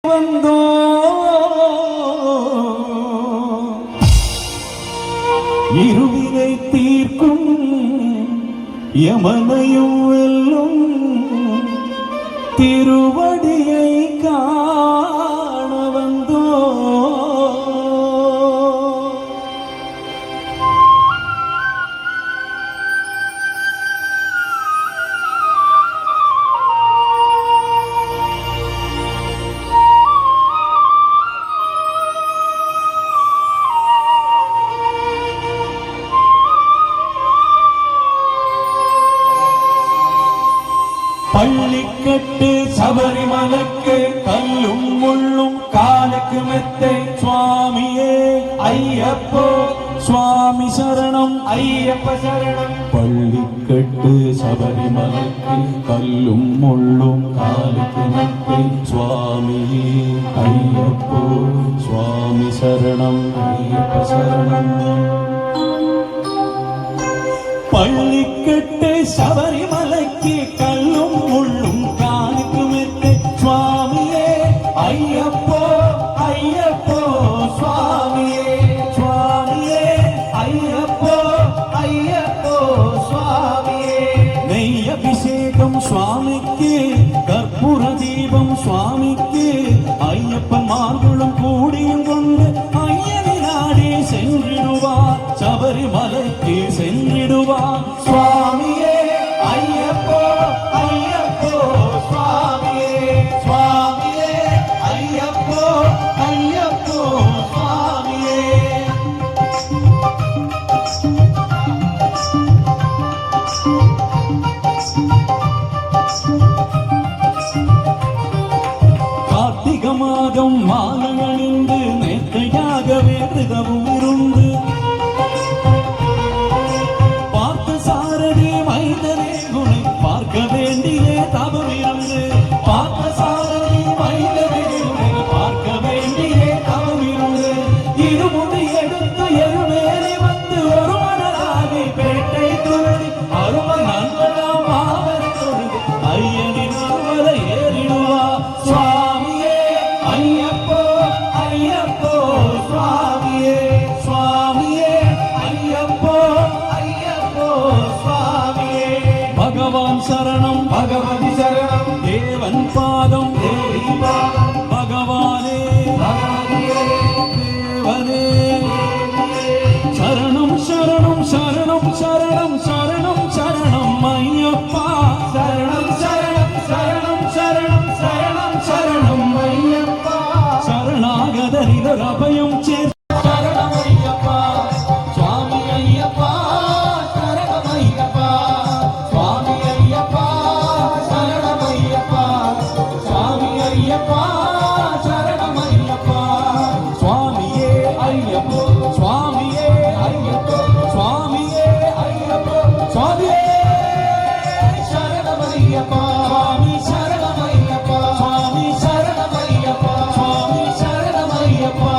வந்தோ இருவினை தீர்க்கும் யமனையும் வெல்லும் திருவடியை காண வந்தோ பள்ளிக்கட்டு சபரிமலைக்கு கல்லும் முள்ளும் காலுக்கு மெத்தை சுவாமியே ஐயப்போ சுவாமி சரணம் ஐயப்ப சரணம். பள்ளிக்கட்டு சபரிமலைக்கு கல்லும் முள்ளும் காலுக்கு மெத்தை சுவாமியே ஐயப்போ சுவாமி சரணம் ஐயப்ப சரணம். பள்ளிக்கட்டு சபரிமலைக்கு கல்லும் முள்ளும் காலுக்கு மெத்தை சுவாமியே ஐயப்போ ஐயப்போ சுவாமியே சுவாமியே ஐயப்போ ஐயப்போ சுவாமியே. நெய் அபிஷேகம் சுவாமிக்கு கற்பூர தீபம் சுவாமிக்கு ஐயப்பன் மார்களும் கூடியும் கொண்டு ஐயனை நாடி சென்றிடுவார் சபரிமலைக்கு சென்றிடுவார் சுவாமியே ஐயப்போ ஐயப்போ சுவாமியே சுவாமியே ஐயப்போ ஐயப்போ சுவாமியே. கார்த்திக மாதம் மாலை அணிந்து நேர்த்தையாகவே விரதமும் இருந்து பார்க்க வேண்டிய தவம் இருந்து பார்த்த சாரதி மைந்தவே பார்க்க வேண்டிய தவம் இருந்து இருமுடி எடுத்து எழுமேறி வந்து ஒரு மணலாகி பேட்டை துள்ளி அரும நண்பனாம் ஆவரை தொழுது ஐயனின் அருவரை ஏறிடுவா சுவாமியே ஐயப்போ ஐயப்போ சுவாமியே சுவாமியே ஐயப்போ ஐயப்போ சுவாமியே. பகவான் சரணம் பகவதி சரணம் தேவன் பாதம் தேவி பாதம் பகவானே பகவதியே தேவனே சரணம் சரணம் சரணம் சரணம் சரணம் சரணம் ஐயப்பா சரணம் சரணம் சரணம் சரணம் சரணம் சரணம் ஐயப்பா. சரணாகதரில் அபயம் சேர் சரணம் ஐயப்பா சுவாமி ஐயப்பா சரணம் ஐயப்பா சுவாமி ஐயப்பா சரணம் ஐயப்பா சுவாமி ஐயப்பா சரணம் ஐயப்பா சுவாமியே ஐயப்போ சுவாமியே ஐயப்போ சுவாமியே ஐயப்போ சுவாமியே சரணம் ஐயப்பா சுவாமி சரணம் ஐயப்பா சுவாமி சரணம் ஐயப்பா சுவாமி சரணம் ஐயப்பா.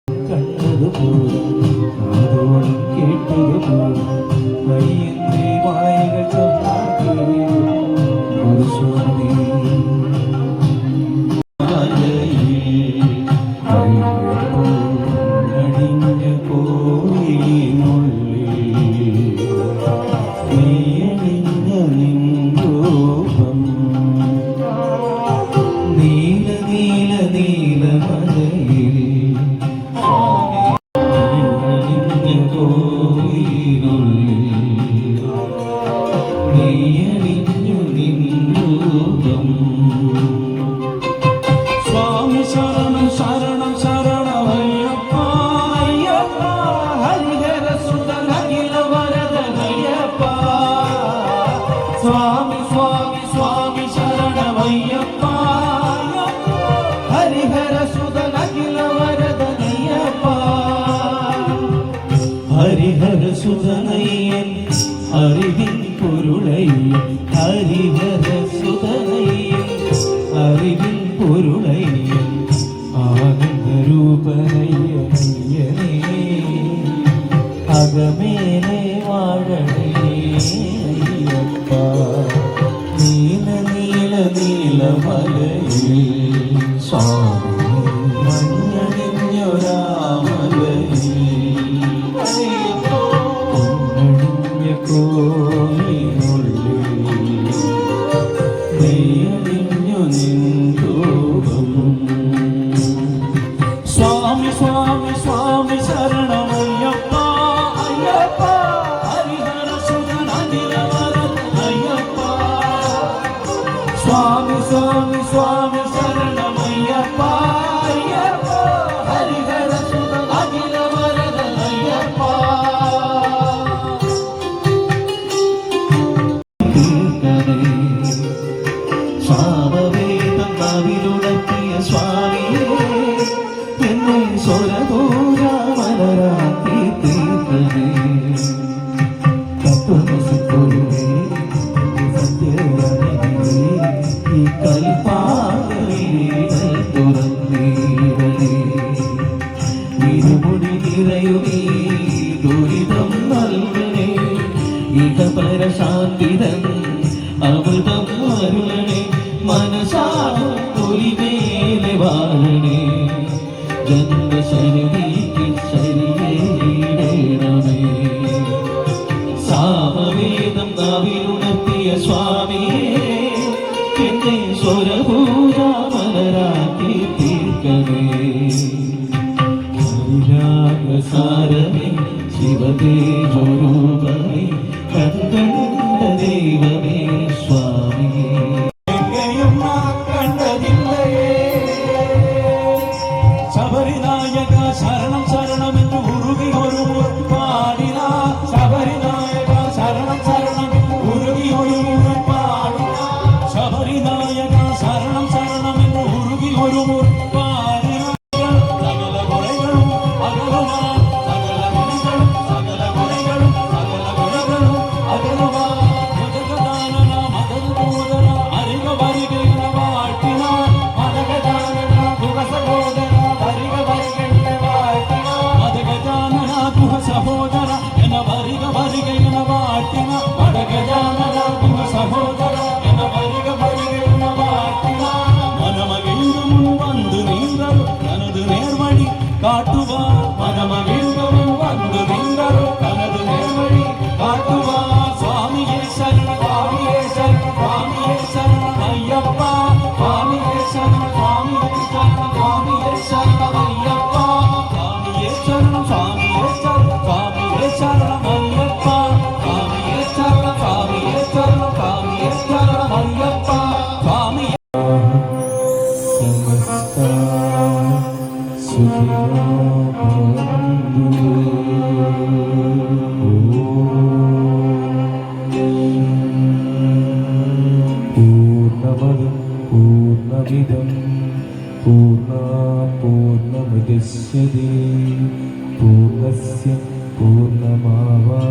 கண்டது போல் காதோடு கேட்டு ഹരിഹരസുതനയ്യൻ അറിവിൻ പൊരുളയ്യൻ ഹരിഹരസുതനയ്യൻ അറിവിൻ പൊരുളയ്യൻ ആനന്ദരൂപനയ്യനയ്യനേ അകമേലെ വാഴണേ അയ്യപ്പ നീല നീല നീലമലയിൽ സ്വാമി മഞ്ഞണിഞ്ഞൊരാമലയിൽ പൊന്നണിഞ്ഞ കോയിനുള്ളിൽ നീയണിഞ്ഞു നിൻരൂപം സ്വാമി സ്വാമി സ്വാമി ശരണമയ്യപ്പ അയ്യപ്പ ഹരിഹരസുതനനിലവരതയ്യപ്പ സ്വാമി സ്വാമി സ്വാമി ശരണമയ്യപ്പ അയ്യപ്പ ഹരിഹരസുതനനിലവരതയ്യപ്പ സാമവേദം നാവിലുണർത്തിയ സ്വാമിയേ എന്നെ സ്വരപൂരാമലരാക്കി തീർക്കണേ തത്വമസിപ്പൊരുളേ സത്യവരണിയേ ഈ കൽപ്പാകവീരൽ തുറന്നീടണേ ഇരുമുടി നിറയുമീ ദുരിതം നൽകണേ ഇഹപരശാന്തിതൻ അമൃതം അരുളണേ മനസാകും തൊലിമേലെ വാഴണേ ജന്മശരീക്ക് ശരീരേണമേ സാമവേദം നാവിലുണർത്തിയ സ്വാമിയേ എന്നെ സ്വരപൂജാമലരാക്കി തീർക്കണേ ഹരിരാഗസാരമേ ശിവതേജോരൂപമേ കണ്ട ദൈവമേ സ്വാമിയേ ശബരിനായക ശരണം ശരണമെന്ന് ഉരുകി ഒരു പാടിന ശബരിനായക ശരണം ശരണം ഉരുകി ഒരു പാടിന ശബരിനായക ശരണം ശരണമെന്ന് ഉരുകി ഒരു പാടിന സകല കുറകളും അകലുമാ സകല വിളികളും സകല കുറകളും സകല ഗുണങ്ങളും അകലുമാ മതഗദാനന മതദൂതന അരിക വരികയില വാട്ടിന മതഗദാനന ദുഃഖസഹോദര സഹോദര എന്ന വരിക വരികയെന്ന വാട്ടിന വടകജാനന സഹോദര എന്ന വരിക വരികയെന്ന വാട്ടിന മനമകിഴും വന്നു നീന്തരു തനത് നേർവഴി കാട്ടുക മനമകിഴും വന്നു നീന്തരു തനത് നേർവഴി കാട്ടുക സ്വാമിയേ ശരണം സ്വാമിയേ ശരണം സ്വാമിയേ ശരണം അയ്യപ്പ സ്വാമിയേ ശരണം സ്വാമിയേ ശരണം സ്വാമിയേ ശരണം അയ്യപ്പ സ്വാമിയേ ശരണം സ്വാമിയേ ശരണം സ്വാമിയേ ശരണം അയ്യപ്പ സ്വാമിയേ ശരണം സ്വാമിയേ ശരണം സ്വാമിയേ ശരണം അയ്യപ്പ സ്വാമിയേ സമസ്ത സുഖിനോ ഭവന്തു പൂർണ്ണമദം പൂർണ്ണമിദം പൂർണ്ണമുദച്യത്തെ പൂർണ്ണസ്യ പൂർണ്ണമാവാ